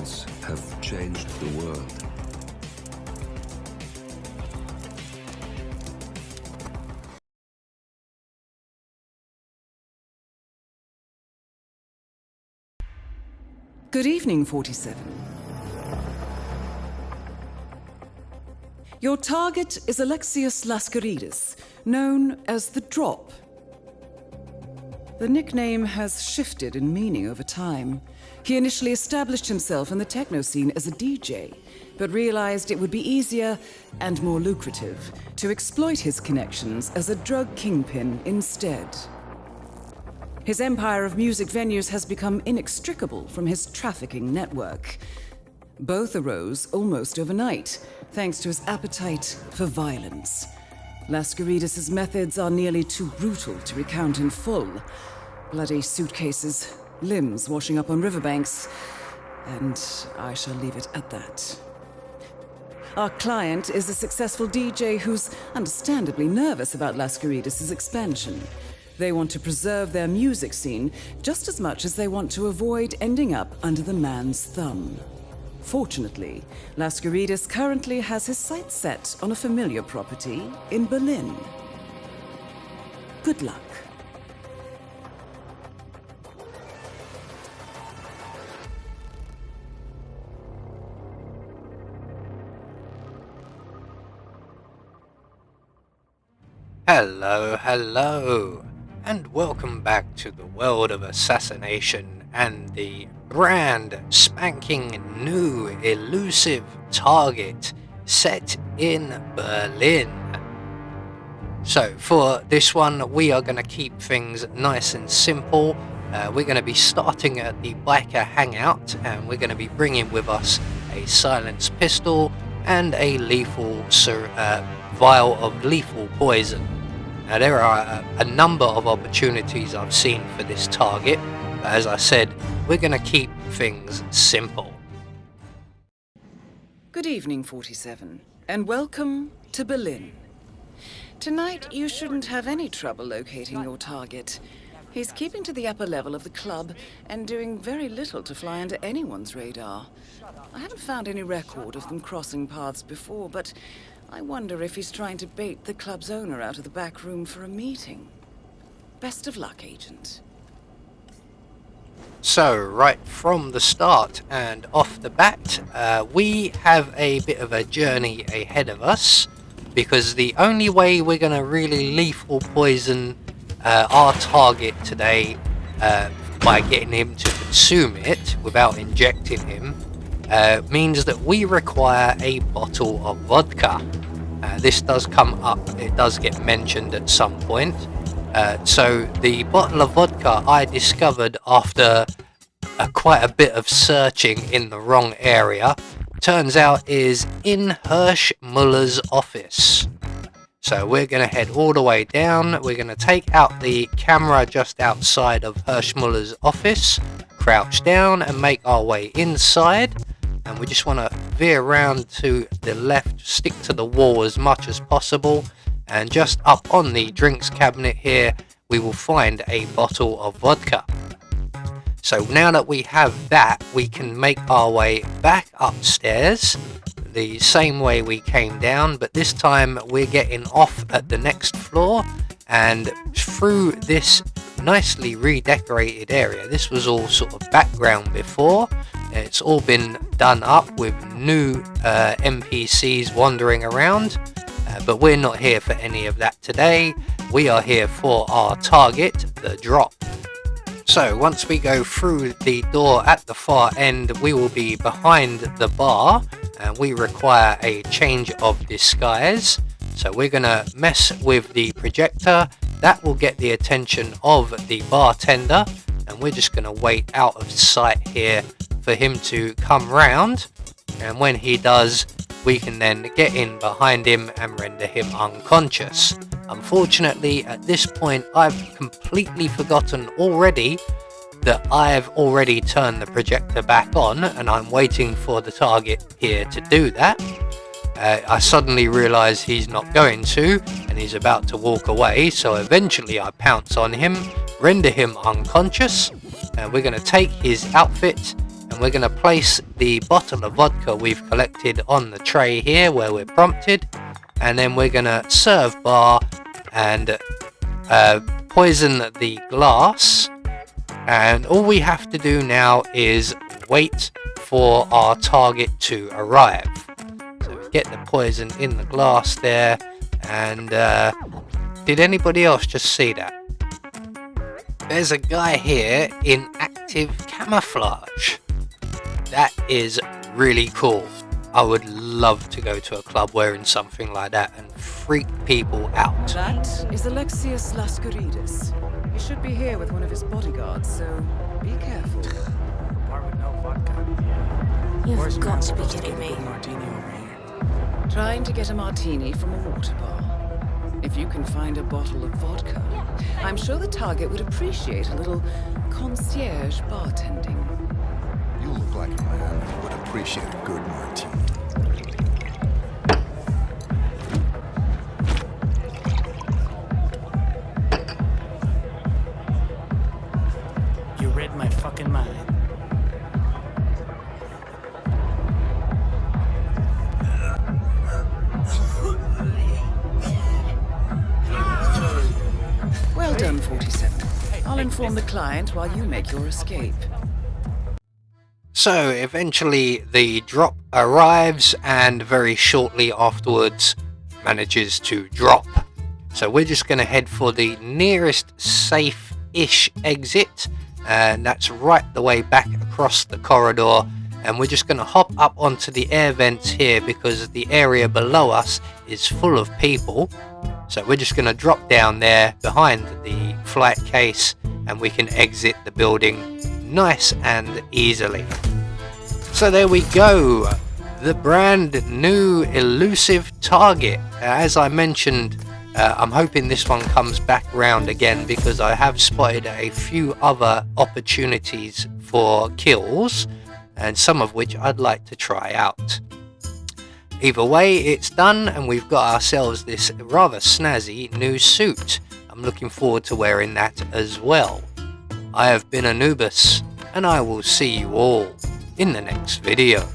words have changed the world. Good evening, 47. Your target is Alexios Laskaridis, known as the Drop. The nickname has shifted in meaning over time. He initially established himself in the techno scene as a DJ, but realized it would be easier and more lucrative to exploit his connections as a drug kingpin instead. His empire of music venues has become inextricable from his trafficking network. Both arose almost overnight, thanks to his appetite for violence. Laskaridis' methods are nearly too brutal to recount in full. Bloody suitcases, limbs washing up on riverbanks, and I shall leave it at that. Our client is a successful DJ who's understandably nervous about Laskaridis' expansion. They want to preserve their music scene just as much as they want to avoid ending up under the man's thumb. Fortunately, Laskaridis currently has his sights set on a familiar property in Berlin. Good luck. Hello, and welcome back to the world of assassination and the brand spanking new elusive target set in Berlin. So for this one, we are going to keep things nice and simple. We're going to be starting at the biker hangout, and we're going to be bringing with us a silenced pistol and a lethal vial of lethal poison. Now there are a number of opportunities I've seen for this target, but as I said, we're going to keep things simple. Good evening, 47, and welcome to Berlin. Tonight, you shouldn't have any trouble locating your target. He's keeping to the upper level of the club and doing very little to fly under anyone's radar. I haven't found any record of them crossing paths before, but I wonder if he's trying to bait the club's owner out of the back room for a meeting. Best of luck, Agent. So, right from the start and off the bat, we have a bit of a journey ahead of us, because the only way we're going to really lethal poison our target today by getting him to consume it without injecting him means that we require a bottle of vodka. This does come up, it does get mentioned at some point. So the bottle of vodka I discovered after quite a bit of searching in the wrong area, turns out is in Hirschmuller's office. So we're going to head all the way down. We're going to take out the camera just outside of Hirschmuller's office, crouch down and make our way inside. And we just want to veer around to the left, stick to the wall as much as possible. And just up on the drinks cabinet here, we will find a bottle of vodka. So now that we have that, we can make our way back upstairs the same way we came down, but this time we're getting off at the next floor and through this nicely redecorated area. This was all sort of background before. It's all been done up with new NPCs wandering around, but we're not here for any of that today. We are here for our target, the Drop. So once we go through the door at the far end, we will be behind the bar, and we require a change of disguise. So we're going to mess with the projector. That will get the attention of the bartender, and we're just going to wait out of sight here for him to come round. And when he does, we can then get in behind him and render him unconscious. Unfortunately, at this point, I've completely forgotten already that I've already turned the projector back on, and I'm waiting for the target here to do that. I suddenly realise he's not going to, and he's about to walk away, so eventually I pounce on him, render him unconscious, and we're going to take his outfit, and we're going to place the bottle of vodka we've collected on the tray here where we're prompted, and then we're going to serve bar and poison the glass, and all we have to do now is wait for our target to arrive. So we get the poison in the glass there, and did anybody else just see that? There's a guy here in active camouflage. That is really cool. I would love to go to a club wearing something like that and freak people out. That is Alexius Lascaridis. He should be here with one of his bodyguards, so be careful. Bar with no vodka. You've got to be kidding me. Martini over here. Trying to get a martini from a water bar. If you can find a bottle of vodka, I'm sure the target would appreciate a little concierge bartending. You look like a man who would appreciate a good martini. You read my fucking mind. Well done, 47. I'll inform the client while you make your escape. So eventually the drop arrives, and very shortly afterwards manages to drop. So we're just going to head for the nearest safe-ish exit, and that's right the way back across the corridor, and we're just going to hop up onto the air vents here because the area below us is full of people. So we're just going to drop down there behind the flight case, and we can exit the building nice and easily. So there we go, the brand new Elusive target. As I mentioned, I'm hoping this one comes back round again because I have spotted a few other opportunities for kills, and some of which I'd like to try out. Either way, it's done, and we've got ourselves this rather snazzy new suit. I'm looking forward to wearing that as well. I have been Anubis, and I will see you all in the next video.